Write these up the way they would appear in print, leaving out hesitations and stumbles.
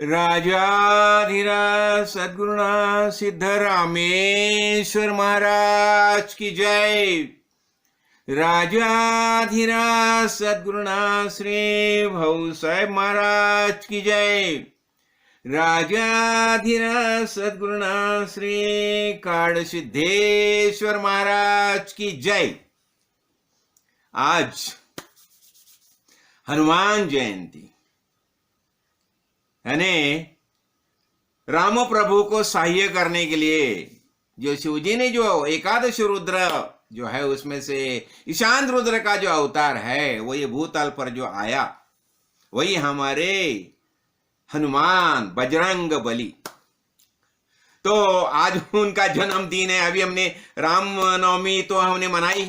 राजाधिराज सद्गुरुनाथ सिद्धरामेश्वर महाराज की जय। राजाधिराज सद्गुरुनाथ श्री भाऊ साहेब महाराज की जय। राजाधिराज सद्गुरुनाथ श्री काड़ सिद्धेश्वर महाराज की जय। आज हनुमान जयंती यानी राम प्रभु को सहाय्य करने के लिए जो शिवजी ने जो एकादश रुद्र जो है उसमें से ईशान रुद्र का जो अवतार है वो ये भूतल पर जो आया वही हमारे हनुमान बजरंग बली। तो आज उनका जन्मदिन है। अभी हमने राम नवमी तो हमने मनाई,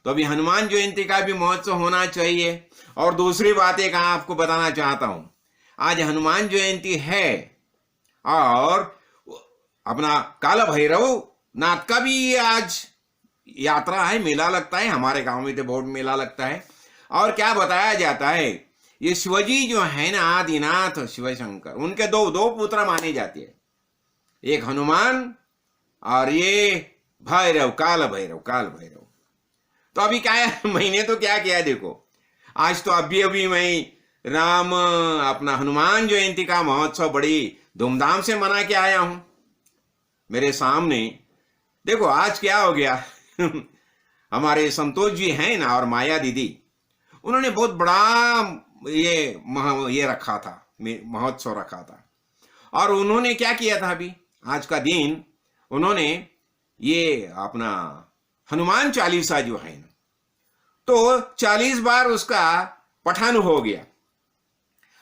तो अभी हनुमान जयंती का भी महोत्सव होना चाहिए। और दूसरी बात एक आपको बताना चाहता हूं, आज हनुमान जयंती है और अपना काल भैरव नाथ का भी आज यात्रा है, मेला लगता है। हमारे गांव में तो बहुत मेला लगता है। और क्या बताया जाता है, ये शिवजी जो है ना आदिनाथ शिव शंकर, उनके दो पुत्र माने जाते हैं, एक हनुमान और ये भैरव काल भैरव। तो अभी क्या है, मैंने तो क्या किया देखो, आज तो अभी मैं राम अपना हनुमान जयंती का महोत्सव बड़ी धूमधाम से मना के आया हूं। मेरे सामने देखो आज क्या हो गया हमारे संतोष जी हैं ना और माया दीदी, उन्होंने बहुत बड़ा ये रखा था, महोत्सव रखा था। और उन्होंने क्या किया था, अभी आज का दिन उन्होंने ये अपना हनुमान चालीसा जो है ना, तो 40 बार उसका पठन हो गया।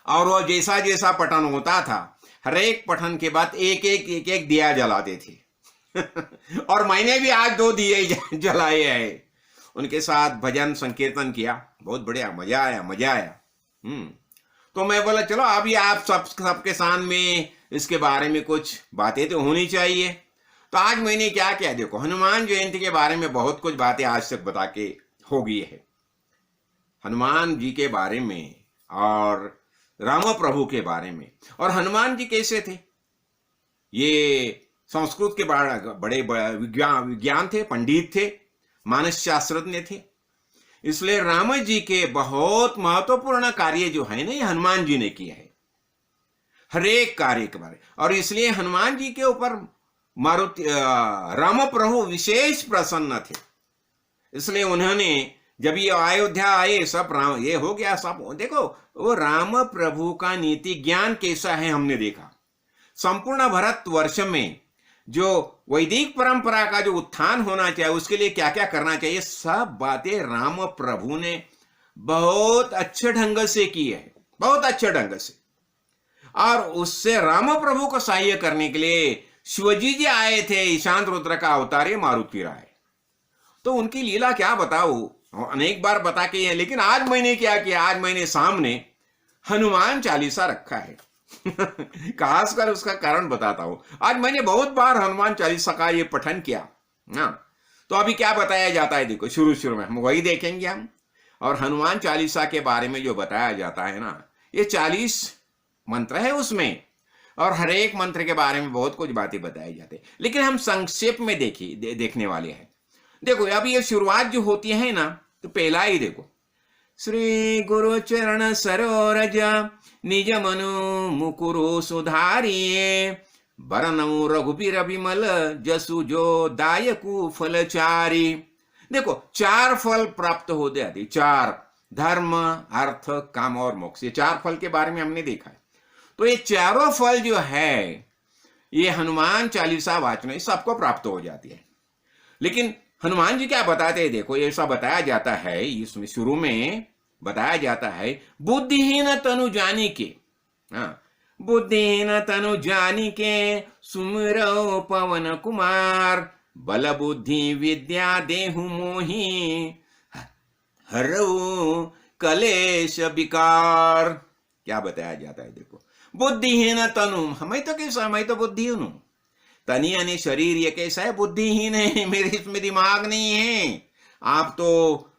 और वो जैसा जैसा पठन होता था, हर एक पठन के बाद एक दिया जलाते थे और मैंने भी आज 2 दिए जलाए हैं। उनके साथ भजन संकीर्तन किया, बहुत बढ़िया, मजा आया। तो मैं बोला चलो अभी आप सबके सामने इसके बारे में कुछ बातें तो होनी चाहिए। तो आज मैंने क्या किया देखो, हनुमान जयंती के बारे में बहुत कुछ बातें आज तक बता के हो गई है, हनुमान जी के बारे में और राम प्रभु के बारे में। और हनुमान जी कैसे थे, ये संस्कृत के बड़े विज्ञान थे, पंडित थे, मानस शास्त्रज्ञ थे। इसलिए राम जी के बहुत महत्वपूर्ण कार्य जो है ना, ये हनुमान जी ने किया है, हर एक कार्य के बारे। और इसलिए हनुमान जी के ऊपर राम प्रभु विशेष प्रसन्न थे। इसलिए उन्होंने जब ये अयोध्या आए, सब राम ये हो गया, सब देखो वो राम प्रभु का नीति ज्ञान कैसा है हमने देखा। संपूर्ण भारत वर्ष में जो वैदिक परंपरा का जो उत्थान होना चाहिए, उसके लिए क्या क्या करना चाहिए, सब बातें राम प्रभु ने बहुत अच्छे ढंग से की है, बहुत अच्छे ढंग से। और उससे राम प्रभु को सहाय्य करने के लिए शिवजी जी आए थे, ईशान रुद्र का अवतार है मारुति राय। तो उनकी लीला क्या बताऊं, अनेक बार बता के हैं, लेकिन आज मैंने क्या किया, आज मैंने सामने हनुमान चालीसा रखा है खासकर उसका कारण बताता हूं। आज मैंने बहुत बार हनुमान चालीसा का ये पठन किया ना। तो अभी क्या बताया जाता है देखो, शुरू में हम वही देखेंगे हम। और हनुमान चालीसा के बारे में जो बताया जाता है ना, ये 40 मंत्र है उसमें, और हर एक मंत्र के बारे में बहुत कुछ बातें बताई जाती है, लेकिन हम संक्षेप में देखने वाले हैं। देखो अभी ये शुरुआत जो होती है ना, तो पहला ही देखो, श्री गुरु चरण सरोरज निज मनु मुकुरु सुधारिये, बरनऊ रघुबीर विमल जसु जो दायकु फलचारी। देखो 4 फल प्राप्त होते आदि, 4 धर्म अर्थ काम और मोक्ष, ये 4 फल के बारे में हमने देखा है। तो ये चारों फल जो है ये हनुमान चालीसा वाचन सबको प्राप्त हो जाती है। लेकिन हनुमान जी क्या बताते हैं देखो, ये सब बताया जाता है, इसमें शुरू में बताया जाता है, बुद्धिहीन तनु जानी के, बुद्धिहीन तनु जानी के सुमिरो पवन कुमार, बल बुद्धि विद्या देहु मोहि हरऊ कलेश विकार। क्या बताया जाता है देखो, बुद्धिहीन तनु, हमें तो कैसा, मैं तो बुद्धिहीन हूं, तनी यानी शरीर ये कैसा है, बुद्धिहीन है, मेरे इसमें दिमाग नहीं है। आप तो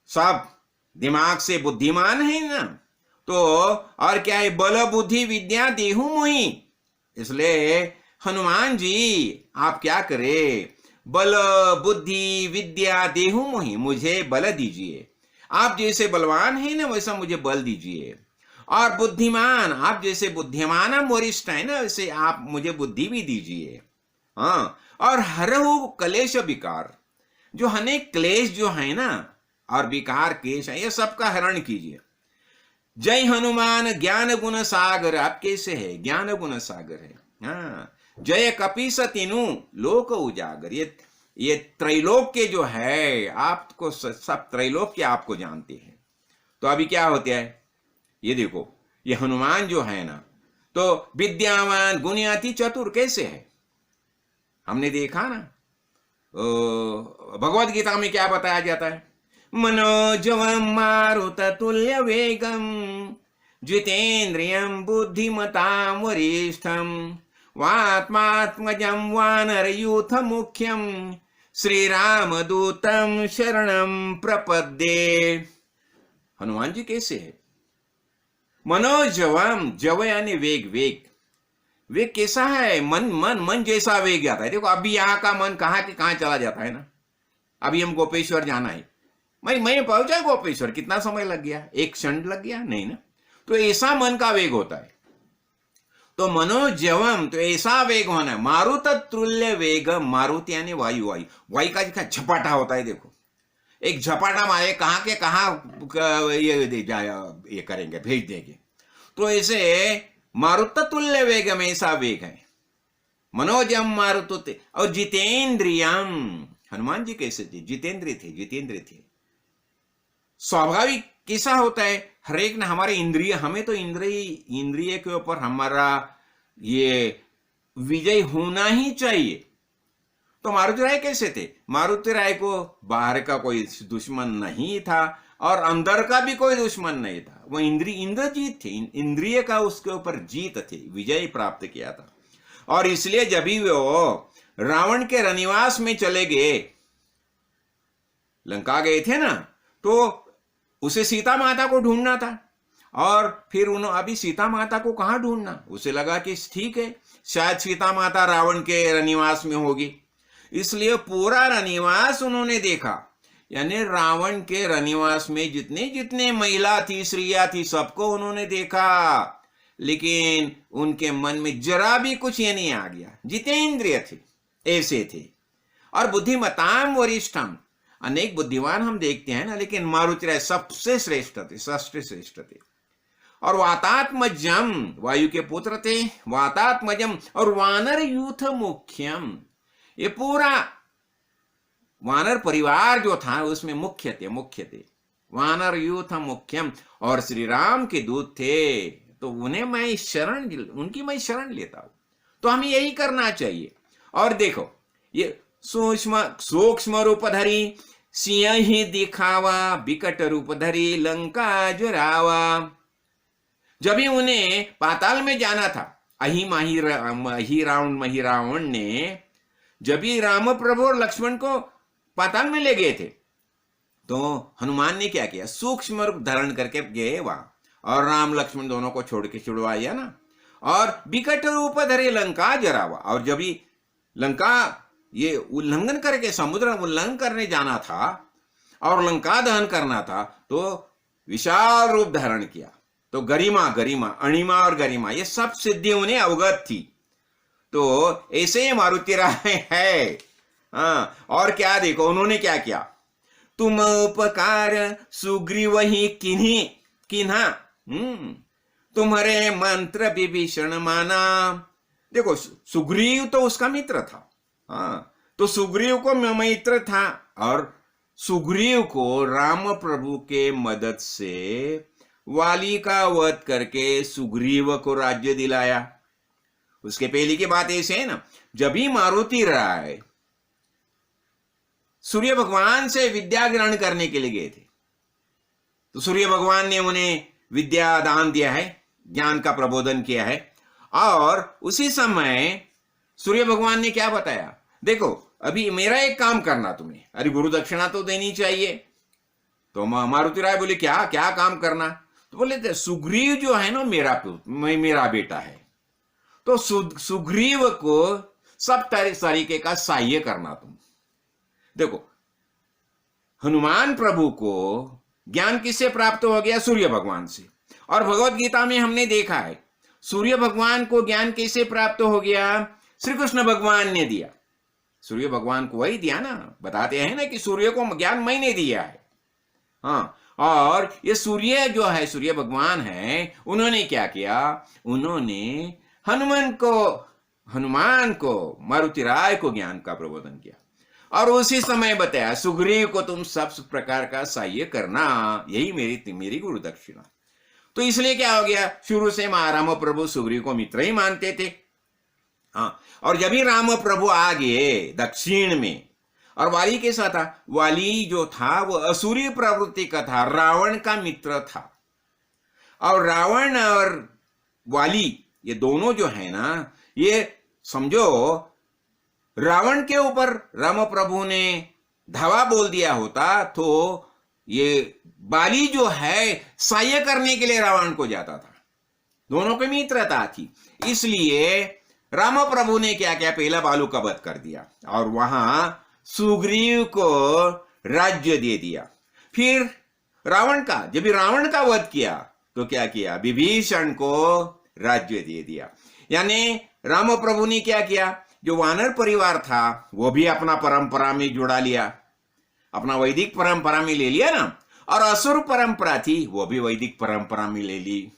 सब दिमाग से बुद्धिमान है ना। तो और क्या है, बल बुद्धि विद्या देहु मोहि। इसलिए हनुमान जी आप क्या करें, बल बुद्धि विद्या देहु मोहि, मुझे बल दीजिए। आप जैसे बलवान है ना वैसा मुझे बल दीजिए, और बुद्धिमान, आप जैसे बुद्धिमान वरिष्ठ है ना वैसे आप मुझे बुद्धि भी दीजिए। हाँ, और हरहु कलेश विकार, जो अनेक क्लेश जो है ना और विकार केश है, ये सबका हरण कीजिए। जय हनुमान ज्ञान गुण सागर, आप कैसे है, ज्ञान गुण सागर है। हाँ, जय कपीस तीनू लोक उजागर, ये त्रैलोक्य जो है आपको, सब त्रैलोक्य आपको जानते हैं। तो अभी क्या होता है, ये देखो, ये हनुमान जो है ना, तो विद्यावान गुणियाति चतुर कैसे है, हमने देखा ना। भगवत गीता में क्या बताया जाता है, मनोजवम मारुत तुल्य वेगम जितेन्द्रियम बुद्धिमताम वरिष्ठम वात्मात्मजं वानरयूथ मुख्यम श्री राम दूतम शरणम प्रपद्ये। हनुमान जी कैसे है, मनोजवम, जव यानी वेग, वेग, वेग कैसा है, मन मन मन जैसा वेग जाता है। देखो अभी यहाँ का मन कहाँ के कहाँ चला जाता है ना। अभी हम गोपेश्वर जाना है, मैं पहुंचा गोपेश्वर, कितना समय लग गया, एक क्षण लग गया नहीं ना। तो ऐसा मन का वेग होता है। तो मनोजवम, तो ऐसा वेग होना है। मारुत तुल्य वेग, मारुत यानी वायु, वायु, वायु का झपाटा होता है। देखो एक झपाटा मारे कहाँ के कहाँ ये करेंगे, भेज देंगे। तो ऐसे मारुत तुल्य वेग में ऐसा वेग है, मनोजम मारुत। और जितेंद्रियम, हनुमान जी कैसे थे, जितेंद्रिय थे, जितेंद्रिय थे। स्वाभाविक कैसा होता है, हर एक ने हमारे इंद्रिय, हमें तो इंद्रिय के ऊपर हमारा ये विजय होना ही चाहिए। तो मारुति राय कैसे थे, मारुति राय को बाहर का कोई दुश्मन नहीं था और अंदर का भी कोई दुश्मन नहीं था। वो इंद्रजीत थे, इंद्रिय का उसके ऊपर जीत थे, विजय प्राप्त किया था। और इसलिए जब भी वो रावण के रनिवास में चले गए, लंका गए थे ना, तो उसे सीता माता को ढूंढना था। और फिर उन्होंने अभी सीता माता को कहां ढूंढना, उसे लगा कि ठीक है शायद सीता माता रावण के रनिवास में होगी, इसलिए पूरा रनिवास उन्होंने देखा। यानी रावण के रनिवास में जितने जितने महिला थी, स्त्रियां थी, सबको उन्होंने देखा, लेकिन उनके मन में जरा भी कुछ ये नहीं आ गया। जितेंद्रिय थे, ऐसे थे। और बुद्धिमताम वरिष्ठम, अनेक बुद्धिमान हम देखते हैं ना, लेकिन मारुति राय सबसे श्रेष्ठ थे, सबसे श्रेष्ठ थे। और वातात्मजम, वायु के पुत्र थे, वातात्मजम। और वानर यूथ मुख्यम, ये पूरा वानर परिवार जो था उसमें मुख्य थे, मुख्य थे। वानर यूथ मुख्यम, और श्री राम के दूत थे, तो उन्हें मैं शरण, उनकी मैं शरण लेता हूं। तो हमें यही करना चाहिए। और देखो ये सूक्ष्म रूप धरी सिंह ही दिखावा, विकट रूप धरी लंका जरावा। जब ही उन्हें पाताल में जाना था, रावण ने जब ही राम प्रभु और लक्ष्मण को पाताल में ले गए थे, तो हनुमान ने क्या किया, सूक्ष्म रूप धारण करके गए वहां, और राम लक्ष्मण दोनों को छोड़ के छुड़वाया ना। और विकट रूप धरे लंका जरावा, और जब ही लंका ये उल्लंघन करके समुद्र उल्लंघन करने जाना था और लंका दहन करना था, तो विशाल रूप धारण किया। तो गरिमा, गरिमा, अणिमा और गरिमा, ये सब सिद्धि उन्हें अवगत थी। तो ऐसे ही मारुति राय है। हाँ, और क्या देखो उन्होंने क्या किया, तुम उपकार सुग्रीव ही किन्हा तुम्हारे मंत्र विभीषण माना। देखो सुग्रीव तो उसका मित्र था। हाँ, तो सुग्रीव को मित्र था, और सुग्रीव को राम प्रभु के मदद से वाली का वध करके सुग्रीव को राज्य दिलाया। उसके पहले की बात ऐसे है ना, जब ही मारुति राय सूर्य भगवान से विद्या ग्रहण करने के लिए गए थे, तो सूर्य भगवान ने उन्हें विद्या दान दिया है, ज्ञान का प्रबोधन किया है। और उसी समय सूर्य भगवान ने क्या बताया, देखो अभी मेरा एक काम करना तुम्हें, अरे गुरु दक्षिणा तो देनी चाहिए। तो मारुति राय बोले क्या क्या काम करना, तो बोले थे सुग्रीव जो है ना मेरा बेटा है, तो सुग्रीव को सब तरीके का सहाय करना तुम। देखो हनुमान प्रभु को ज्ञान किससे प्राप्त हो गया? सूर्य भगवान से। और भगवत गीता में हमने देखा है सूर्य भगवान को ज्ञान कैसे प्राप्त हो गया? श्री कृष्ण भगवान ने दिया। सूर्य भगवान को वही दिया ना, बताते हैं ना कि सूर्य को ज्ञान मैंने दिया है। हाँ, और ये सूर्य जो है, सूर्य भगवान है, उन्होंने क्या किया? उन्होंने हनुमान को मारुति राय को ज्ञान का प्रबोधन किया और उसी समय बताया सुग्रीव को तुम सब प्रकार का सहाय करना, यही मेरी गुरु दक्षिणा। तो इसलिए क्या हो गया? शुरू से राम प्रभु सुग्रीव को मित्र ही मानते थे। हाँ, और जब ही राम प्रभु आ गए दक्षिण में, और वाली कैसा था? वाली जो था वो असुरी प्रवृत्ति का था, रावण का मित्र था। और रावण और वाली ये दोनों जो है ना, ये समझो रावण के ऊपर राम प्रभु ने धावा बोल दिया होता तो ये बाली जो है सहाय करने के लिए रावण को जाता था। दोनों की मित्रता थी, इसलिए राम प्रभु ने क्या किया? पहला बालू का वध कर दिया और वहां सुग्रीव को राज्य दे दिया। फिर जब रावण का वध किया तो क्या किया? विभीषण को राज्य दे दिया। यानी राम प्रभु ने क्या किया? जो वानर परिवार था वो भी अपना परंपरा में जुड़ा लिया, अपना वैदिक परंपरा में ले लिया ना, और असुर परंपरा थी वो भी वैदिक परंपरा में ले ली।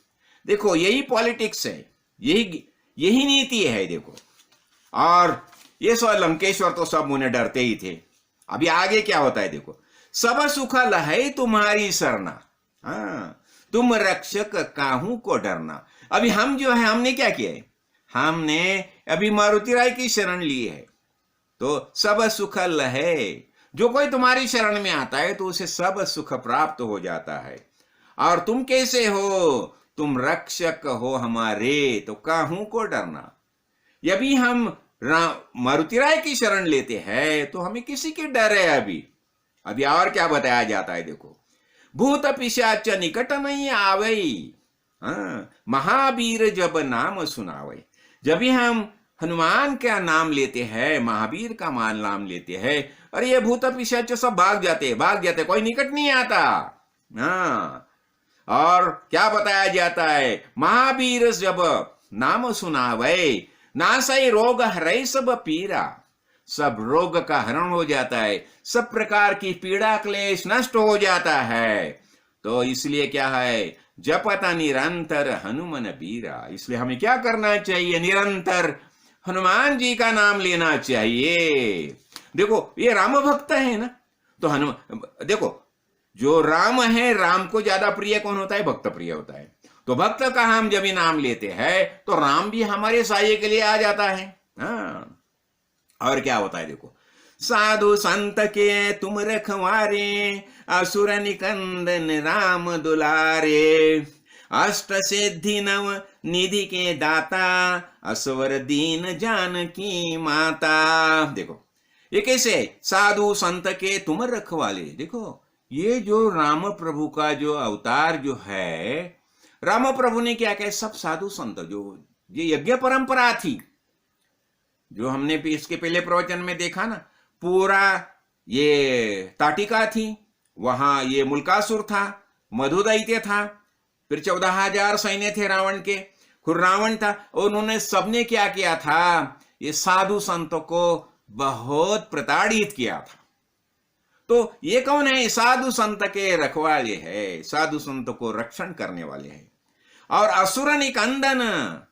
देखो यही पॉलिटिक्स है, यही नीति है। देखो, और ये सब लंकेश्वर तो सब मुने डरते ही थे। अभी आगे क्या होता है देखो, सब सुख लहै तुम्हारी सरना, हाँ तुम रक्षक काहू को डरना। अभी हम जो है, हमने क्या किया है? हमने अभी मारुति राय की शरण ली है, तो सब सुख लहै। जो कोई तुम्हारी शरण में आता है तो उसे सब सुख प्राप्त हो जाता है। और तुम कैसे हो? तुम रक्षक हो हमारे, तो काहू को डरना। यदि हम मारुति राय की शरण लेते हैं तो हमें किसी की डर है? अभी और क्या बताया जाता है देखो, भूत पिशाच निकट नहीं आवे, हाँ महावीर जब नाम सुनावे। जब भी हम हनुमान का नाम लेते हैं, महावीर का नाम लेते हैं, और ये भूत पिशाच सब भाग जाते, कोई निकट नहीं आता। हाँ, और क्या बताया जाता है? महावीर जब नाम सुनावे, नासै रोग हरै सब पीरा। सब रोग का हरण हो जाता है, सब प्रकार की पीड़ा क्लेश नष्ट हो जाता है। तो इसलिए क्या है? जपता निरंतर हनुमान बीरा। इसलिए हमें क्या करना चाहिए? निरंतर हनुमान जी का नाम लेना चाहिए। देखो ये राम भक्त है ना, तो देखो जो राम है, राम को ज्यादा प्रिय कौन होता है? भक्त प्रिय होता है। तो भक्त का हम जब भी नाम लेते हैं तो राम भी हमारे सहाय के लिए आ जाता है। हाँ, और क्या होता है देखो, साधु संत के तुम रखवारे, असुर निकंदन राम दुलारे। अष्ट सिद्धि नव निधि के दाता, असवर दीन जानकी माता। देखो ये कैसे? साधु संत के तुम रखवाले। देखो ये जो राम प्रभु का जो अवतार जो है, राम प्रभु ने क्या कहा? सब साधु संत, जो ये यज्ञ परंपरा थी, जो हमने इसके पहले प्रवचन में देखा ना, पूरा ये ताटिका थी, वहां ये मुल्कासुर था, मधुदैत्य था, फिर 14,000 सैन्य थे रावण के, फिर रावण था। और उन्होंने सबने क्या किया था? ये साधु संतों को बहुत प्रताड़ित किया था। तो ये कौन है? साधु संत के रखवाले है, साधु संत को रक्षण करने वाले हैं। और असुर निकंदन,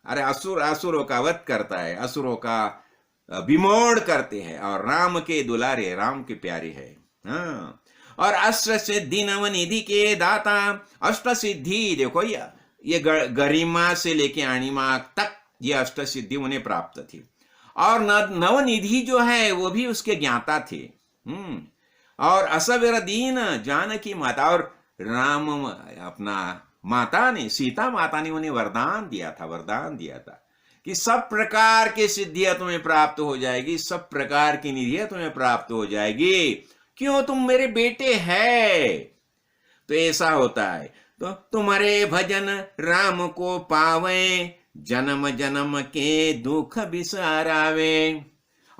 अरे असुरों का वध करता है, असुरों का विमोड़ करते हैं, और राम के दुलारे, राम के प्यारे है। हाँ, और अष्ट सिद्धि नवनिधि के दाता। अष्ट सिद्धि देखो, ये गरिमा से लेके अणिमा तक ये अष्ट सिद्धि उन्हें प्राप्त थी। और नवनिधि जो है वो भी उसके ज्ञाता थे। और असवर दीन जानकी माता, और राम अपना माता ने, सीता माता ने उन्हें वरदान दिया था कि सब प्रकार की सिद्धियां तुम्हें प्राप्त हो जाएगी, सब प्रकार की निधियां तुम्हें प्राप्त हो जाएगी। क्यों? तुम मेरे बेटे हैं। तो ऐसा होता है। तो तुम्हारे भजन राम को पावे, जन्म जन्म के दुख बिसारावे।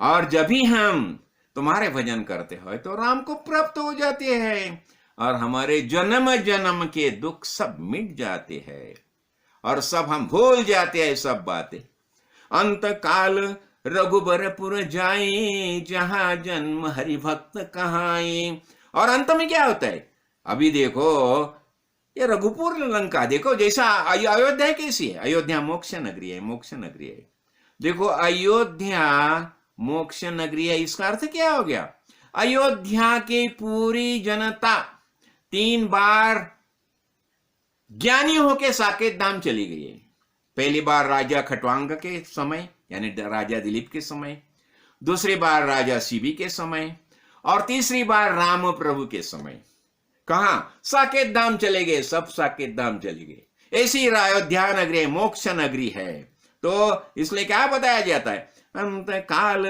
और जब भी हम तुम्हारे भजन करते हो तो राम को प्राप्त हो जाते हैं और हमारे जन्म जन्म के दुख सब मिट जाते हैं और सब हम भूल जाते हैं सब बातें। अंत काल रघुबरपुर जाए, जहां जन्म हरि भक्त कहाए। और अंत में क्या होता है? अभी देखो ये रघुपुर लंका देखो, जैसा अयोध्या कैसी है? अयोध्या मोक्ष नगरी है, मोक्ष नगरी है। देखो अयोध्या मोक्ष नगरी है, इसका अर्थ क्या हो गया? अयोध्या की पूरी जनता 3 बार ज्ञानी होके साकेत धाम चली गई है। पहली बार राजा खटवांग के समय यानी राजा दिलीप के समय, दूसरी बार राजा शिवी के समय और तीसरी बार राम प्रभु के समय। कहा? साकेत धाम चले गए, सब साकेत धाम चले गए। ऐसी अयोध्या नगरी मोक्ष नगरी है। तो इसलिए क्या बताया जाता है? अंत काल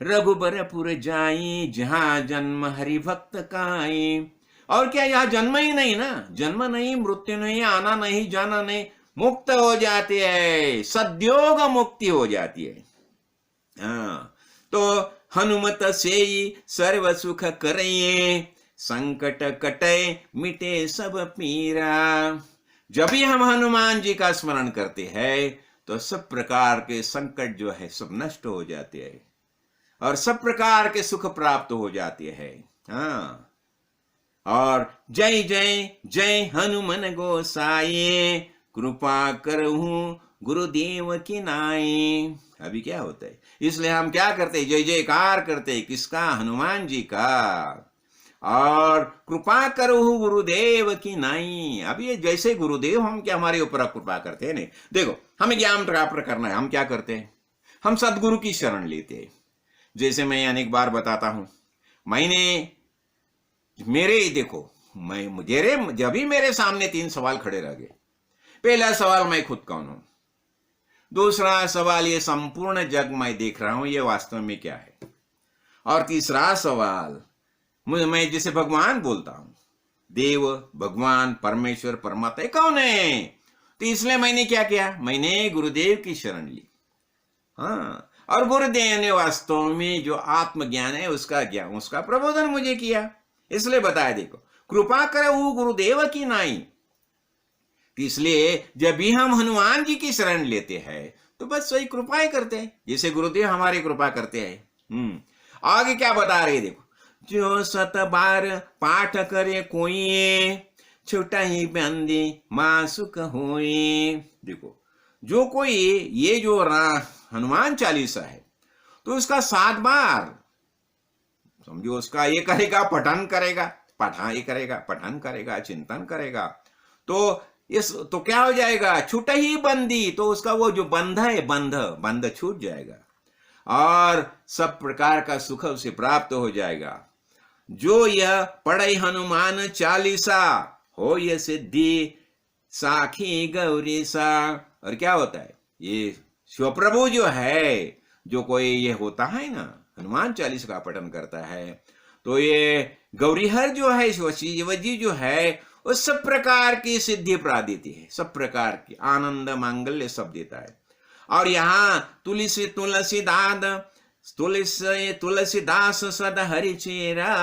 रघुबरपुर जाई, जहां जन्म हरि भक्त काई। और क्या यहाँ जन्म ही नहीं ना, जन्म नहीं, मृत्यु नहीं, आना नहीं, जाना नहीं, मुक्त हो जाती है, सद्योग मुक्ति हो जाती है। हाँ, तो हनुमत से सर्व सुख करिए, संकट कटे मिटे सब पीरा। जब भी हम हनुमान जी का स्मरण करते हैं तो सब प्रकार के संकट जो है सब नष्ट हो जाते हैं और सब प्रकार के सुख प्राप्त हो जाते हैं। हाँ, और जय जय जय हनुमान गोसाई, कृपा करहूं गुरुदेव की नाई। अभी क्या होता है? इसलिए हम क्या करते हैं? जय जयकार करते हैं। किसका? हनुमान जी का। और कृपा करहूं गुरुदेव की नाई। अभी ये जैसे गुरुदेव हम क्या हमारे ऊपर कृपा करते हैं? नहीं, देखो हमें ज्ञान प्राप्त करना है, हम क्या करते हैं? हम सदगुरु की शरण लेते हैं। जैसे मैं अनेक बार बताता हूं, देखो मैं जब भी मेरे सामने 3 सवाल खड़े रह गए। पहला सवाल, मैं खुद कौन हूं? दूसरा सवाल, ये संपूर्ण जग मैं देख रहा हूं, ये वास्तव में क्या है? और तीसरा सवाल, मैं जिसे भगवान बोलता हूं, देव, भगवान, परमेश्वर, परमात्मा कौन है? तो इसलिए मैंने क्या किया? मैंने गुरुदेव की शरण ली। हाँ, और गुरुदेव ने वास्तव में जो आत्मज्ञान है उसका प्रबोधन मुझे किया। इसलिए बताया, देखो कृपा करहूं गुरुदेव की नाई। इसलिए जब भी हम हनुमान जी की शरण लेते हैं तो बस वही कृपा ही करते हैं, जैसे गुरुदेव हमारी कृपा करते हैं। आगे क्या बता रहे? देखो, जो 7 बार पाठ करे कोई, छोटा ही बंदी मासुक होए। देखो, जो कोई ये जो हनुमान चालीसा है तो उसका 7 बार समझो, उसका ये करेगा, पठन करेगा, पठन करेगा, चिंतन करेगा, तो क्या हो जाएगा? छूट ही बंदी। तो उसका वो जो बंध है, बंध छूट जाएगा और सब प्रकार का सुख उसे प्राप्त हो जाएगा। जो यह पढ़े हनुमान चालीसा, हो यह सिद्धि साखी गौरी सा। और क्या होता है? ये शिवप्रभु जो है, जो कोई ये होता है ना, हनुमान चालीसा का पठन करता है, तो ये गौरीहर जो है, शिव जी जो है, वो सब प्रकार की सिद्धि प्राप्त देती है, सब प्रकार की आनंद मांगल्य सब देता है। और यहाँ तुलसीदास सद हरिचेरा,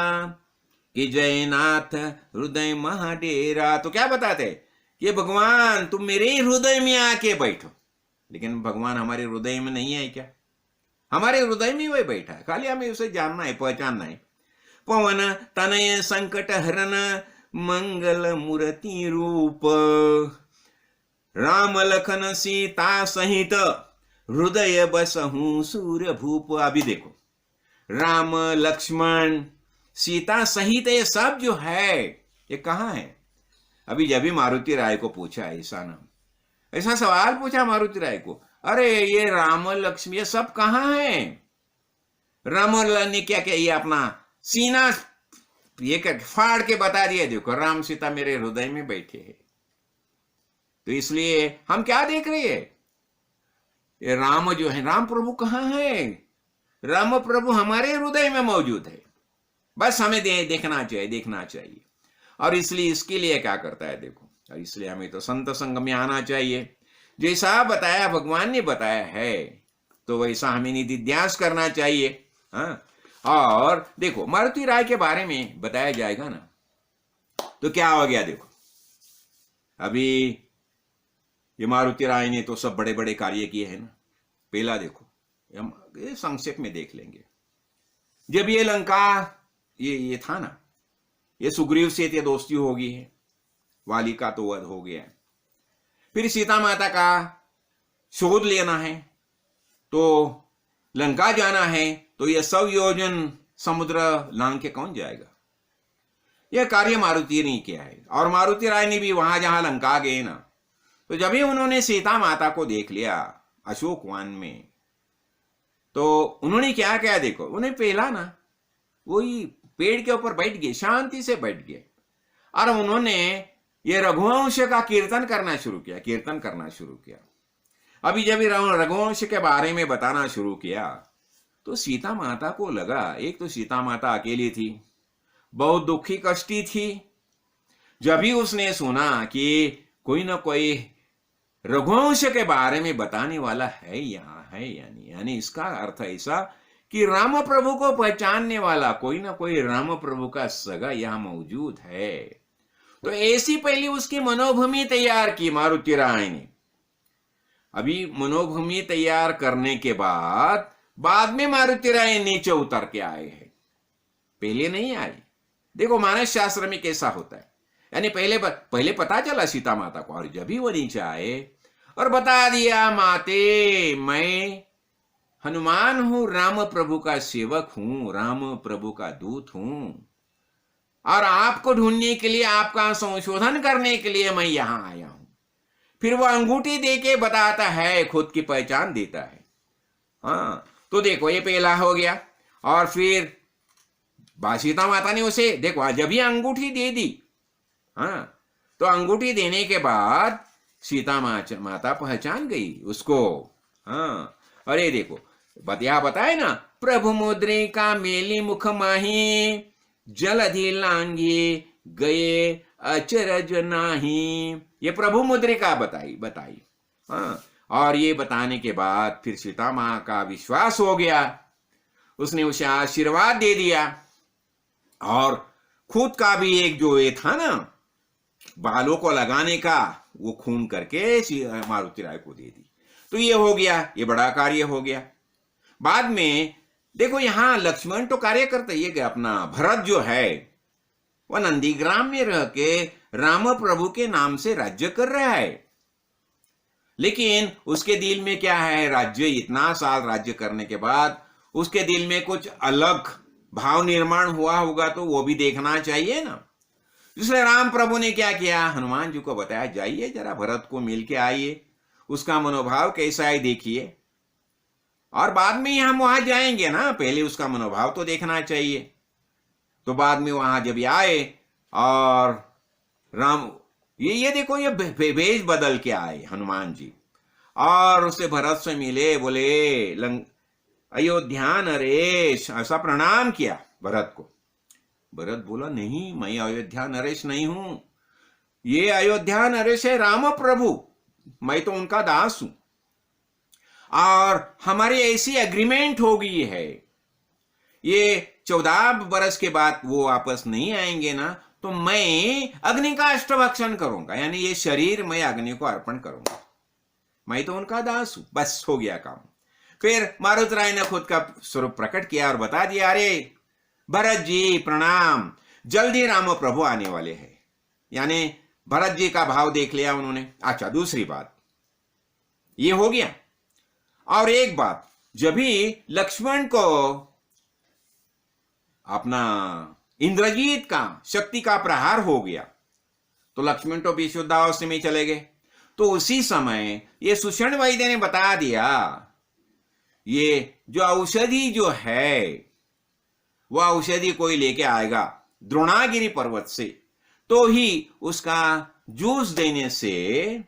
कि जयनाथ हृदय महाडेरा। तो क्या बताते? कि भगवान तुम मेरे ही हृदय में आके बैठो। लेकिन भगवान हमारे हृदय में नहीं है क्या? हमारे हृदय में वही बैठा है, खाली हमें उसे जानना है, पहचानना है। पवन तनय संकट हरन, मंगल मूर्ति रूप, राम लखन सीता सहित, हृदय बसहूं सूर्य भूप। अभी देखो, राम लक्ष्मण सीता सहित ये सब जो है, ये कहाँ है? अभी जब भी मारुति राय को पूछा ऐसा सवाल पूछा मारुति राय को, अरे ये राम लक्ष्मण ये सब कहाँ है? राम ने क्या किया? ये अपना सीना ये फाड़ के बता दिया, देखो राम सीता मेरे हृदय में बैठे हैं। तो इसलिए हम क्या देख रहे हैं? ये राम जो है, राम प्रभु कहाँ है? राम प्रभु हमारे हृदय में मौजूद है, बस हमें देखना चाहिए। और इसलिए इसके लिए क्या करता है? देखो, और इसलिए हमें तो संत संग में आना चाहिए। जैसा बताया भगवान ने बताया है तो वैसा हमें निधिध्यास करना चाहिए। हाँ, और देखो मारुति राय के बारे में बताया जाएगा ना, तो क्या हो गया देखो, अभी ये मारुति राय ने तो सब बड़े बड़े कार्य किए हैं ना। पहला देखो, हम ये संक्षेप में देख लेंगे। जब ये लंका ये था ना, ये सुग्रीव से ये दोस्ती हो गई है, वाली का तो वध हो गया, फिर सीता माता का शोध लेना है, तो लंका जाना है, तो ये 100 योजन समुद्र लांग के कौन जाएगा? यह कार्य मारुति ने किया है। और मारुति राय ने भी वहां जहां लंका गए ना, तो जब ही उन्होंने सीता माता को देख लिया अशोक वन में, तो उन्होंने क्या किया देखो, उन्हें पहला ना वही पेड़ के ऊपर बैठ गए, शांति से बैठ गए, और उन्होंने ये रघुवंश का कीर्तन करना शुरू किया। अभी जब रघुवंश के बारे में बताना शुरू किया तो सीता माता को लगा, एक तो सीता माता अकेली थी, बहुत दुखी कष्टी थी। जब भी उसने सुना कि कोई ना कोई रघुवंश के बारे में बताने वाला है यहाँ है, यानी इसका अर्थ ऐसा कि राम प्रभु को पहचानने वाला कोई ना कोई राम प्रभु का सगा यहाँ मौजूद है। तो ऐसी पहले उसकी मनोभूमि तैयार की मारुति राय ने। अभी मनोभूमि तैयार करने के बाद में मारुति राय नीचे उतर के आए हैं, पहले नहीं आए। देखो मानस शास्त्र में कैसा होता है, यानी पहले पता चला सीता माता को, और जब भी वो नीचे आए और बता दिया, माते मैं हनुमान हूं, राम प्रभु का सेवक हूं, राम प्रभु का दूत हूं, और आपको ढूंढने के लिए, आपका संशोधन करने के लिए मैं यहां आया हूं। फिर वो अंगूठी देके बताता है, खुद की पहचान देता है। हाँ, तो देखो ये पहला हो गया। और फिर सीता माता ने उसे देखो जब ये अंगूठी दे दी, हाँ, तो अंगूठी देने के बाद सीता माता पहचान गई उसको। हाँ, अरे देखो बताए ना, प्रभु मुद्रिका मेली मुख माही, जलधि लांगी गए अचरज नाही। ये प्रभु मुद्रिका बताई। हाँ, और ये बताने के बाद फिर सीता माँ का विश्वास हो गया, उसने उसे आशीर्वाद दे दिया, और खुद का भी एक जो ये था ना बालों को लगाने का, वो खून करके मारुति राय को दे दी। तो ये हो गया, ये बड़ा कार्य हो गया। बाद में देखो यहां लक्ष्मण तो कार्य करते, ये अपना भरत जो है वह नंदीग्राम में रह के राम प्रभु के नाम से राज्य कर रहा है, लेकिन उसके दिल में क्या है, राज्य इतना साल राज्य करने के बाद उसके दिल में कुछ अलग भाव निर्माण हुआ होगा, तो वो भी देखना चाहिए ना। इसलिए राम प्रभु ने क्या किया, हनुमान जी को बताया, जाइए जरा भरत को मिल के आइए, उसका मनोभाव कैसा है देखिए, और बाद में हम वहां जाएंगे ना, पहले उसका मनोभाव तो देखना चाहिए। तो बाद में वहां जब आए और राम ये देखो ये भेष बदल के आए हनुमान जी, और उससे भरत से मिले, बोले अयोध्या नरेश, ऐसा प्रणाम किया भरत को। भरत बोला, नहीं मैं अयोध्या नरेश नहीं हूं, ये अयोध्या नरेश है राम प्रभु, मैं तो उनका दास हूं, और हमारी ऐसी एग्रीमेंट हो गई है, ये 14 बरस के बाद वो वापस नहीं आएंगे ना, तो मैं अग्नि का अष्टभक्षण करूंगा, यानी ये शरीर मैं अग्नि को अर्पण करूंगा, मैं तो उनका दास हूं। बस हो गया काम। फिर मारुति राय ने खुद का स्वरूप प्रकट किया और बता दिया, अरे भरत जी प्रणाम, जल्दी राम प्रभु आने वाले हैं, यानी भरत जी का भाव देख लिया उन्होंने। अच्छा, दूसरी बात ये हो गया। और एक बात, जब भी लक्ष्मण को अपना इंद्रजीत का शक्ति का प्रहार हो गया, तो लक्ष्मण तो विशुद्धावस्था में चले गए। तो उसी समय ये सुषण वैद्य ने बता दिया, ये जो औषधि जो है वह औषधि कोई लेके आएगा द्रोणागिरी पर्वत से, तो ही उसका जूस देने से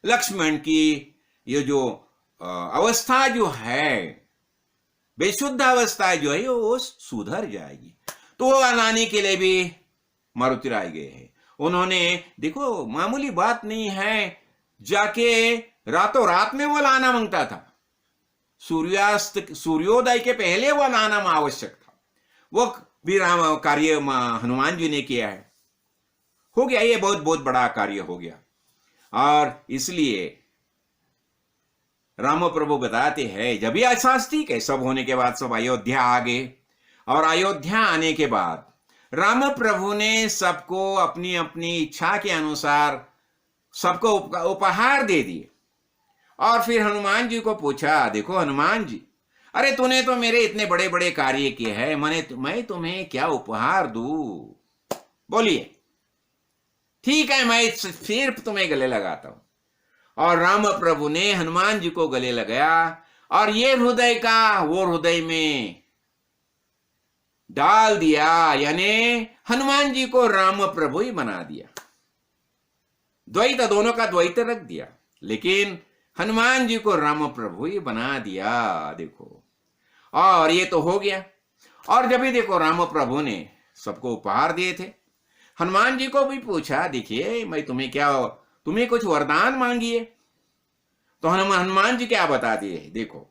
लक्ष्मण की ये जो अवस्था जो है, बेशुद्ध अवस्था जो है, वो सुधर जाएगी। तो वो लाने के लिए भी मारुति राय गए हैं। उन्होंने, देखो मामूली बात नहीं है, जाके रातों रात में वो लाना मांगता था। सूर्योदय के पहले वो लाना आवश्यक था। वो भी राम कार्य हनुमान जी ने किया है। हो गया, ये बहुत बहुत बड़ा कार्य हो गया। और इसलिए राम प्रभु बताते हैं, जब ये एहसास ठीक है, सब होने के बाद सब अयोध्या आ गए। और अयोध्या आने के बाद राम प्रभु ने सबको अपनी अपनी इच्छा के अनुसार सबको उपहार दे दिए। और फिर हनुमान जी को पूछा, देखो हनुमान जी, अरे तूने तो मेरे इतने बड़े बड़े कार्य किए हैं, मैं तुम्हें क्या उपहार दूं? बोलिए। ठीक है, मैं फिर तुम्हें गले लगाता हूं। और राम प्रभु ने हनुमान जी को गले लगाया और ये हृदय का वो हृदय में डाल दिया, यानी हनुमान जी को राम प्रभु ही बना दिया। द्वैत, दोनों का द्वैत रख दिया, लेकिन हनुमान जी को राम प्रभु ही बना दिया। देखो, और ये तो हो गया। और जब भी देखो राम प्रभु ने सबको उपहार दिए थे, हनुमान जी को भी पूछा, देखिए मैं तुम्हें कुछ वरदान मांगिए। तो हनुमान जी क्या बता दिए, देखो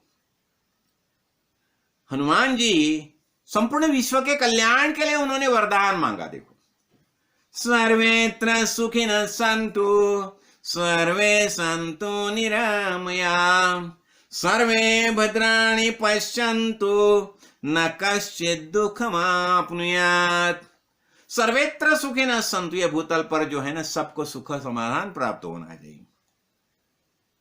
हनुमान जी संपूर्ण विश्व के कल्याण के लिए उन्होंने वरदान मांगा। देखो, सर्वेत्र सुखिनः सन्तु सर्वे सन्तु निरामया सर्वे भद्राणि पश्यन्तु न कश्चित् दुःखमाप्नुयात्। सर्वेत्र सुखिनः सन्तु, ये भूतल पर जो है ना, सबको सुख समाधान प्राप्त होना चाहिए।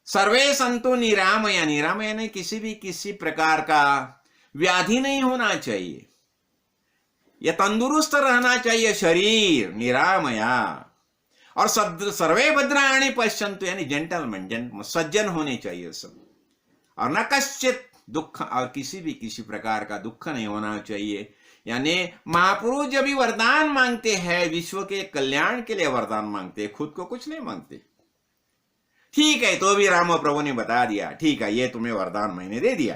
सर्वे सन्तु निरामया, निरामया ने किसी प्रकार का व्याधि नहीं होना चाहिए, यह तंदुरुस्त रहना चाहिए शरीर, निरामया। और सर्वे भद्राणि पश्यन्तु, यानी जेंटलमैन, सज्जन होने चाहिए सब। और न कश्चित दुख, और किसी प्रकार का दुख नहीं होना चाहिए। यानी महापुरुष जब भी वरदान मांगते हैं, विश्व के कल्याण के लिए वरदान मांगते हैं, खुद को कुछ नहीं मांगते। ठीक है, तो भी राम प्रभु ने बता दिया, ठीक है ये तुम्हें वरदान मैंने दे दिया,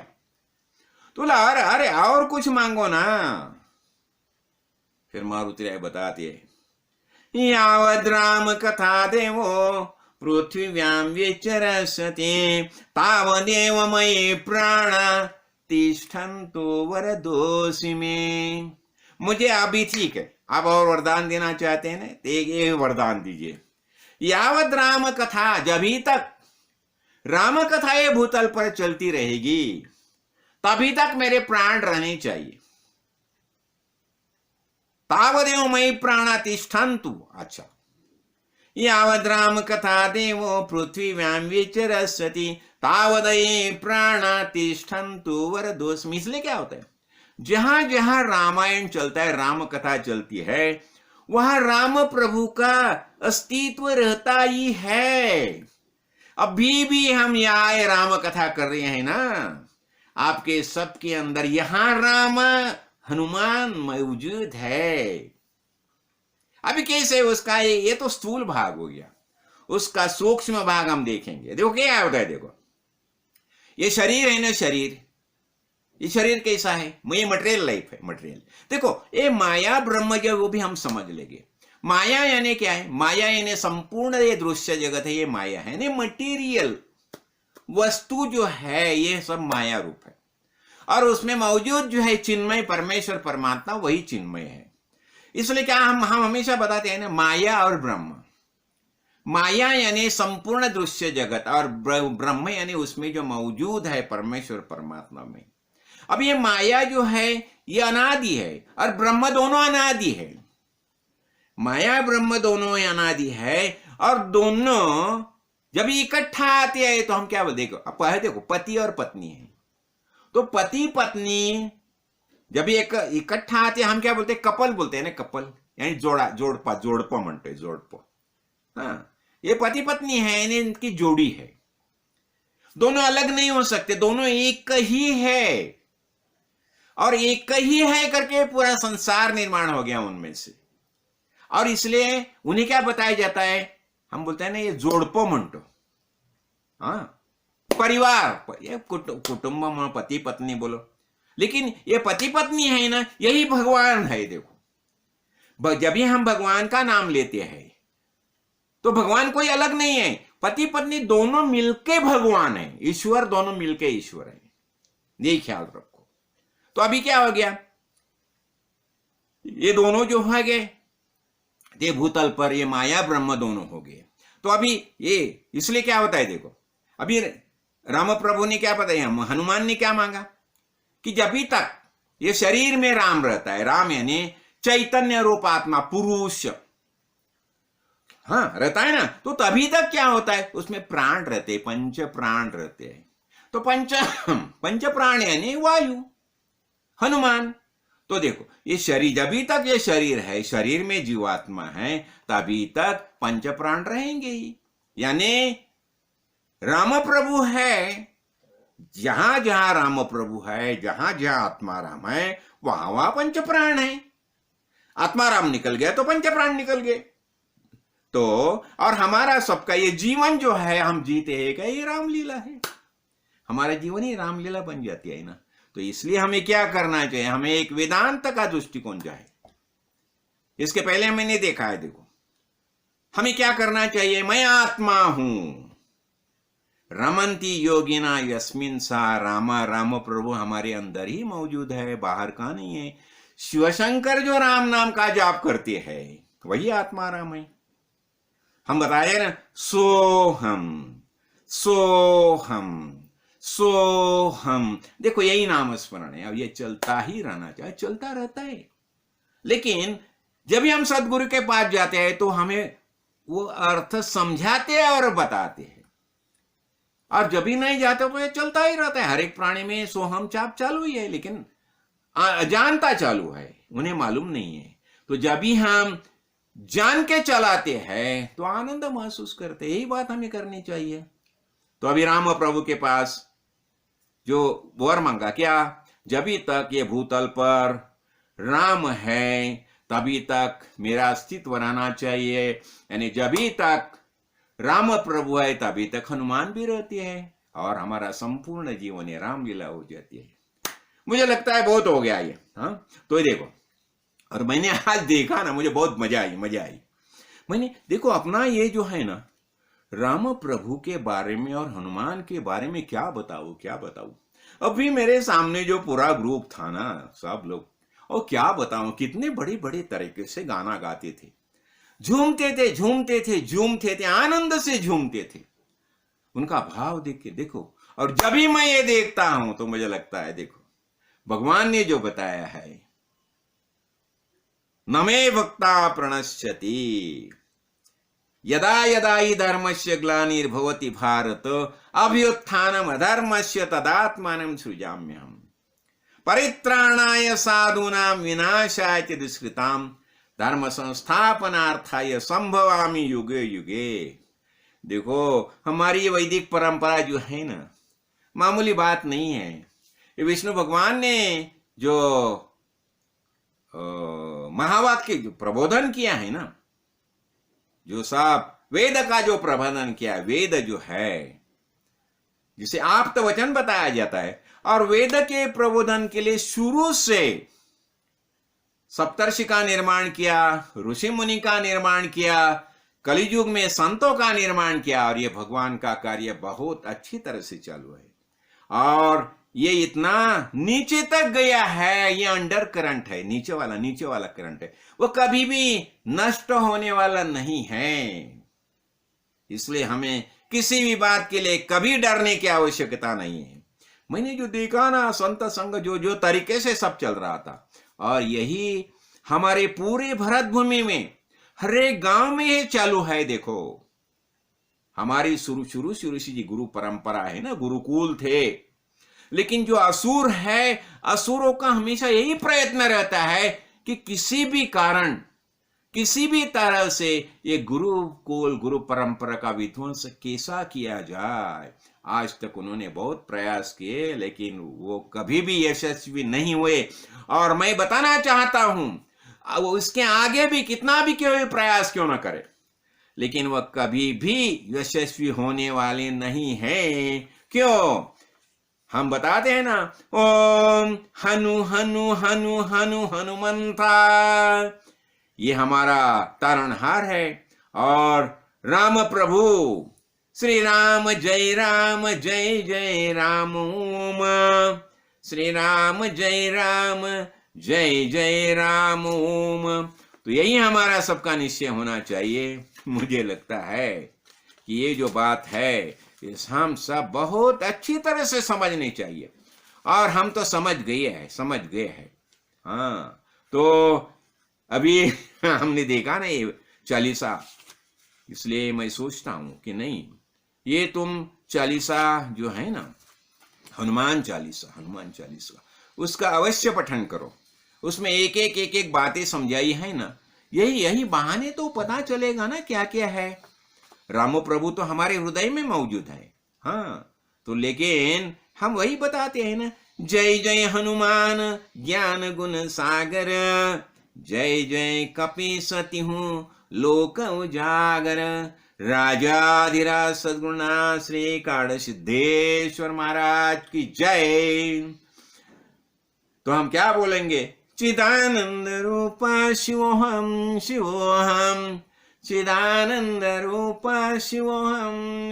तो अरे और कुछ मांगो ना। फिर मारुति राय बताते हैं, यावद् राम कथा देवो पृथ्व्यां विचरसति तावदेव मयि प्राण तिष्ठन्तु वरदोषि मे। मुझे अभी ठीक है, आप और वरदान देना चाहते हैं ना, तो एक वरदान दीजिए। यावद् राम कथा, जभी तक राम कथा ये भूतल पर चलती रहेगी तभी तक मेरे प्राण रहने चाहिए। तावदेव मयि प्राणा तिष्ठन्तु। अच्छा, यावद् राम कथा देवो पृथ्व्यां विचरसति तावदेव प्राणा तिष्ठन्तु वरदोषि। इसलिए क्या होता है, जहां जहां रामायण चलता है, राम कथा चलती है, वहां राम प्रभु का अस्तित्व रहता ही है। अभी भी हम यहाँ राम कथा कर रहे हैं ना, आपके सबके अंदर यहां राम हनुमान मौजूद है। अभी कैसे उसका ये तो स्थूल भाग हो गया, उसका सूक्ष्म भाग हम देखेंगे। देखो क्या होता है, देखो ये शरीर है ना, ये शरीर कैसा है, ये मटेरियल लाइफ है, मटेरियल। देखो ये माया ब्रह्म जो, वो भी हम समझ लेंगे। माया यानी क्या है, माया यानी संपूर्ण ये दृश्य जगत है, ये माया है, यानी मटेरियल वस्तु जो है, ये सब माया रूप है। और उसमें मौजूद जो है चिन्मय परमेश्वर परमात्मा, वही चिन्मय है। इसलिए क्या हम हमेशा बताते हैं ना, माया और ब्रह्म। माया यानी संपूर्ण दृश्य जगत, और ब्रह्म यानी उसमें जो मौजूद है परमेश्वर परमात्मा में। अब ये माया जो है ये अनादि है, और ब्रह्म दोनों अनादि है। माया ब्रह्म दोनों अनादि है, और दोनों जब इकट्ठा आते हैं तो हम क्या बोलते, देखो पति और पत्नी है, तो पति पत्नी जब एक इकट्ठा आते हैं हम क्या बोलते हैं, कपल बोलते हैं ना, कपल यानी जोड़पा म्हणते, जोड़पा। हाँ, ये पति पत्नी है, यानी इनकी जोड़ी है। दोनों अलग नहीं हो सकते, दोनों एक ही है, और एक ही है करके पूरा संसार निर्माण हो गया उनमें से। और इसलिए उन्हें क्या बताया जाता है, हम बोलते हैं ना, ये जोड़पो म्हणतो। हाँ, परिवार, ये कुटुंब, पति पत्नी बोलो, लेकिन ये पति पत्नी है ना, यही भगवान है। देखो जब भी हम भगवान का नाम लेते हैं, तो भगवान कोई अलग नहीं है, पति पत्नी दोनों मिलके भगवान है, ईश्वर दोनों मिलके ईश्वर है, यही ख्याल रखो। तो अभी क्या हो गया, ये दोनों जो हो गए, ये भूतल पर ये माया ब्रह्म दोनों हो गए। तो अभी ये इसलिए क्या होता है, देखो अभी राम प्रभु ने क्या बताया, हनुमान ने क्या मांगा कि जब तक ये शरीर में राम रहता है, राम यानी चैतन्य रूप आत्मा पुरुष, हाँ रहता है ना, तो तभी तक क्या होता है, उसमें प्राण रहते, पंच प्राण रहते हैं। तो पंच प्राण यानी वायु, हनुमान। तो देखो ये शरीर, जब तक ये शरीर है, शरीर में जीवात्मा है, तभी तक पंच प्राण रहेंगे ही। यानी राम प्रभु है, जहां जहां राम प्रभु है, जहां जहां आत्मा राम है, वहां वहां पंच प्राण है। आत्मा राम निकल गया तो पंच प्राण निकल गए। तो और हमारा सबका ये जीवन जो है हम जीते हैं, क्या ये रामलीला है, हमारा जीवन ही रामलीला बन जाती है ना। तो इसलिए हमें क्या करना चाहिए, हमें एक वेदांत का दृष्टिकोण जो है, इसके पहले मैंने देखा है, देखो हमें क्या करना चाहिए, मैं आत्मा हूं, रमंती योगिना यस्मिन सा रामा, राम प्रभु हमारे अंदर ही मौजूद है, बाहर का नहीं है। शिवशंकर जो राम नाम का जाप करते हैं वही आत्मा राम है। हम बताए ना, सोहम सोहम सोहम, देखो यही नाम स्मरण है। अब ये चलता ही रहना चाहिए, चलता रहता है। लेकिन जब भी हम सदगुरु के पास जाते हैं तो हमें वो अर्थ समझाते हैं और बताते हैं, और जब भी नहीं जाते तो ये चलता ही रहता है। हर एक प्राणी में सोहम चाप चालू ही है, लेकिन अजानता चालू है, उन्हें मालूम नहीं है। तो जब भी हम जान के चलाते हैं तो आनंद महसूस करते, यही बात हमें करनी चाहिए। तो अभी राम प्रभु के पास जो वर मांगा, क्या, जब तक ये भूतल पर राम है तभी तक मेरा अस्तित्व रहना चाहिए, यानी जब तक राम प्रभु है तभी तक हनुमान भी रहती है, और हमारा संपूर्ण जीवन ये रामलीला हो जाती है। मुझे लगता है बहुत हो गया ये, हाँ। तो ये देखो, और मैंने आज देखा ना, मुझे बहुत मजा आई। मैंने देखो अपना ये जो है ना, राम प्रभु के बारे में और हनुमान के बारे में क्या बताऊं। अभी मेरे सामने जो पूरा ग्रुप था ना, सब लोग, और क्या बताऊं, कितने बड़े बड़े तरीके से गाना गाते थे, झूमते थे, आनंद से झूमते थे। उनका भाव देख के देखो, और जब भी मैं ये देखता हूं तो मुझे लगता है, देखो भगवान ने जो बताया है, नमे भक्ता प्रणश्यति यदा यदा हि धर्मस्य ग्लानिर्भवति भारत अभ्युत्थानम् अधर्मस्य तदात्मानं सृजाम्यहम् परित्राणाय साधूनां विनाशाय च दुष्कृतां धर्म संस्थापनार्थाय संभवामि युगे युगे। देखो हमारी वैदिक परंपरा जो है ना, मामूली बात नहीं है। ये विष्णु भगवान ने जो महावाक्य जो प्रबोधन किया है ना, जो सब वेद का जो प्रबंधन किया है, वेद जो है जिसे आप्त वचन बताया जाता है, और वेद के प्रबोधन के लिए शुरू से सप्तर्षि का निर्माण किया, ऋषि मुनि का निर्माण किया, कलियुग में संतों का निर्माण किया, और ये भगवान का कार्य बहुत अच्छी तरह से चालू है। और ये इतना नीचे तक गया है, ये अंडर करंट है, नीचे वाला करंट है, वो कभी भी नष्ट होने वाला नहीं है। इसलिए हमें किसी भी बात के लिए कभी डरने की आवश्यकता नहीं है। मैंने जो देखा ना, संत संग जो तरीके से सब चल रहा था, और यही हमारे पूरे भारत भूमि में हर एक गांव में ये चालू है। देखो हमारी शुरू से जी गुरु परंपरा है ना, गुरुकुल थे, लेकिन जो असुर है, असुरों का हमेशा यही प्रयत्न रहता है कि किसी भी कारण, किसी भी तरह से ये गुरुकुल, गुरु परंपरा का विध्वंस कैसा किया जाए। आज तक उन्होंने बहुत प्रयास किए, लेकिन वो कभी भी यशस्वी नहीं हुए। और मैं बताना चाहता हूं, वो इसके आगे भी कितना भी प्रयास क्यों ना करे, लेकिन वह कभी भी यशस्वी होने वाले नहीं है। क्यों? हम बताते हैं ना, ओम हनु हनु हनु हनु हनुमंता, ये हमारा तारणहार है। और राम प्रभु। श्री राम जय राम ओम। श्री राम जय राम ओम। तो यही हमारा सबका निश्चय होना चाहिए। मुझे लगता है कि ये जो बात है ये हम सब बहुत अच्छी तरह से समझनी चाहिए, और हम तो समझ गए हैं। हाँ, तो अभी हमने देखा ना ये चालीसा, इसलिए मैं सोचता हूं कि नहीं, ये तुम चालीसा जो है ना, हनुमान चालीसा उसका अवश्य पठन करो। उसमें एक एक बातें समझाई है ना, यही बहाने तो पता चलेगा ना क्या क्या है। रामो प्रभु तो हमारे हृदय में मौजूद है। हाँ, तो लेकिन हम वही बताते हैं ना, जय जय हनुमान ज्ञान गुण सागर, जय जय कपि हूँ लोक उजागर, राजाधिराज सद्गुरुनाथ श्री काड़ सिद्धेश्वर महाराज की जय। तो हम क्या बोलेंगे? चिदानंद रूप शिवोहम शिवोहम, चिदानंद रूप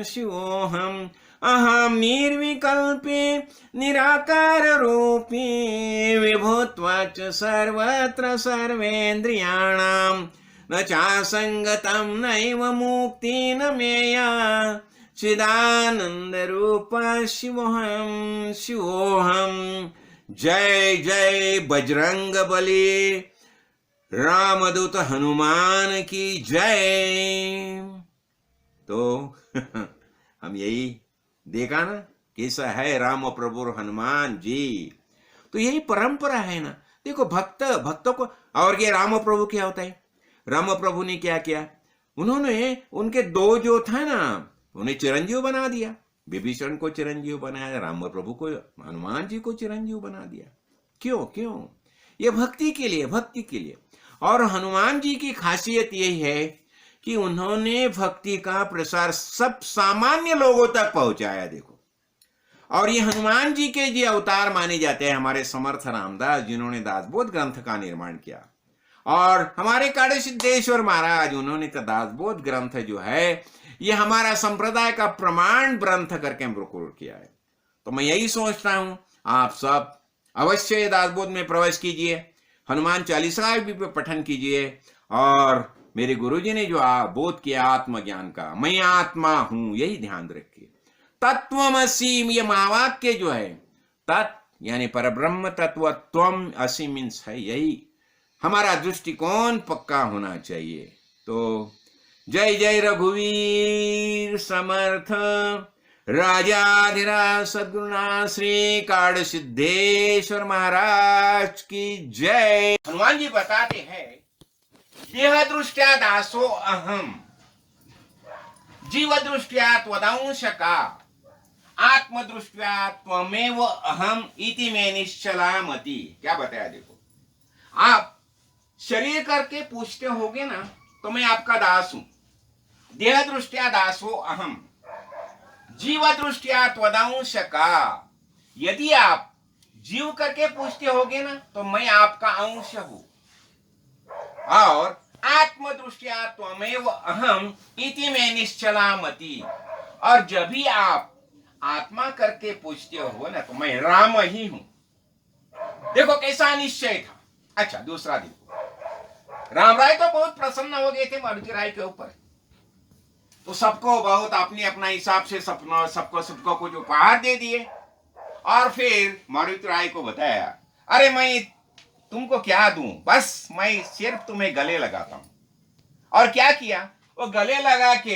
शिवोहम, अहम निर्विकल्पे निराकार रूपी, विभूत्वाच सर्वत्र सर्वेन्द्रियाणां, न चासंगतं नैव मुक्ति न मेया, चिदानंद रूप शिवोहम। जय जय बजरंग बली, रामदूत हनुमान की जय। तो हम यही देखा ना कैसा है राम प्रभु हनुमान जी। तो यही परंपरा है ना। देखो भक्तों को, और ये राम प्रभु क्या होता है? राम प्रभु ने क्या किया? उन्होंने उनके दो जो था ना, उन्हें चिरंजीव बना दिया। विभीषण को चिरंजीव बनाया, राम प्रभु को, हनुमान जी को चिरंजीव बना दिया। क्यों? ये भक्ति के लिए। और हनुमान जी की खासियत यही है कि उन्होंने भक्ति का प्रसार सब सामान्य लोगों तक पहुंचाया। देखो, और ये हनुमान जी के जो अवतार माने जाते हैं, हमारे समर्थ रामदास जिन्होंने दासबोध ग्रंथ का निर्माण किया, और हमारे काड़े सिद्धेश्वर महाराज उन्होंने दासबोध ग्रंथ जो है ये हमारा संप्रदाय का प्रमाण ग्रंथ करके प्रकट किया है। तो मैं यही सोचता हूं, आप सब अवश्य दासबोध में प्रवेश कीजिए, हनुमान चालीसा भी पठन कीजिए, और मेरे गुरुजी ने जो बोध किया आत्मज्ञान का, मैं आत्मा हूं, यही ध्यान रखिए। तत्वमसि, ये महावाक्य जो है, तत् यानी परब्रह्म तत्व, त्वम असि मीन्स है, यही हमारा दृष्टिकोण पक्का होना चाहिए। तो जय जय रघुवीर समर्थ, राजाधिराज सद्गुरुनाथ श्री काड़ सिद्धेश्वर महाराज की जय। हनुमान जी बताते हैं, देह दृष्टया दासो अहम, जीव दृष्टया त्वदंश का, आत्म दृष्टया त्वमेव अहम इति में निश्चलामति। क्या बताया? देखो, आप शरीर करके पूछते होगे ना, तो मैं आपका दास हूं। देह दृष्टया दासो अहम, जीव दृष्टया त्वदंश का। यदि आप जीव करके पूछते होगे ना, तो मैं आपका अंश हूं। और आत्म दृष्टया त्वमेव अहम इति में निश्चलामति, और जब भी आप आत्मा करके पूछते हो ना, तो मैं राम ही हूं। देखो कैसा निश्चय था। अच्छा, दूसरा दिन राम राय तो बहुत प्रसन्न हो गए थे मारुति राय के ऊपर। तो सबको बहुत अपने अपना हिसाब से सबको कुछ उपहार दे दिए, और फिर मारुति राय को बताया, अरे मैं तुमको क्या दूं, बस मैं सिर्फ तुम्हें गले लगाता हूं। और क्या किया? वो गले लगा के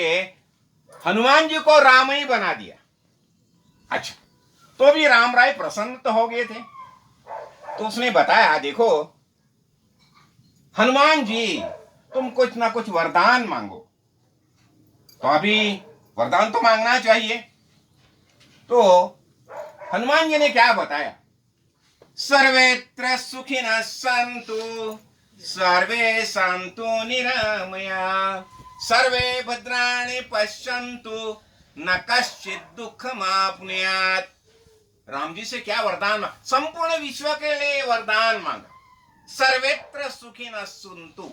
हनुमान जी को राम ही बना दिया। अच्छा, तो भी राम राय प्रसन्न तो हो गए थे। तो उसने बताया, देखो हनुमान जी, तुम कुछ ना कुछ वरदान मांगो। तो अभी वरदान तो मांगना चाहिए। तो हनुमान जी ने क्या बताया? सर्वेत्र सुखिनः सन्तु, सर्वे सन्तु निरामया, सर्वे भद्राणि पश्यन्तु, न कश्चित् दुःखमाप्नुयात्। राम जी से क्या वरदान मांगा? संपूर्ण विश्व के लिए वरदान मांगा। सर्वेत्र सुखिनः सन्तु,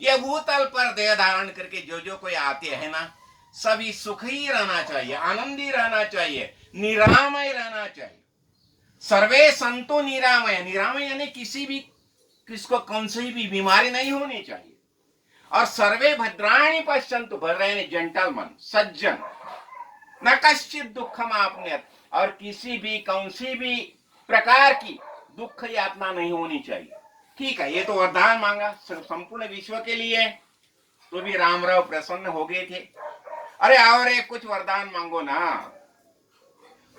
ये भूतल पर देह धारण करके जो कोई आते हैं ना, सभी सुखी रहना चाहिए, आनंदी रहना चाहिए, निरामय रहना चाहिए। सर्वे संतो निरामय, निरामय यानी किसको कौन सी भी बीमारी नहीं होनी चाहिए। और सर्वे भद्राणी पश्यंतु, भद्र यानी जेंटलमैन, सज्जन, न कश्चित दुखम आपने, और किसी भी कौन सी भी प्रकार की दुख यातना नहीं होनी चाहिए। ठीक है, ये तो वरदान मांगा संपूर्ण विश्व के लिए, तो भी रामराव प्रसन्न हो गए थे। अरे और एक कुछ वरदान मांगो ना।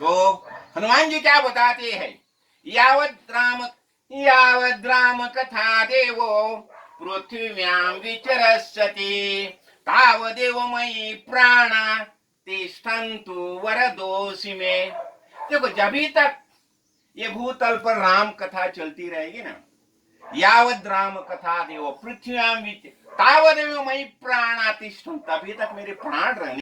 तो हनुमान जी क्या बताते हैं, यावद राम कथा देवो पृथ्व्याम विचरस्यति तावदेव मयि प्राणा तिष्ठन्तु वरदोषि में। देखो, जब तक ये भूतल पर राम कथा चलती रहेगी ना, यावद राम कथा देवो पृथ्व्याम तावदेव मयि प्राणा तिष्ठन्तु, तभी तक मेरे प्राण रहने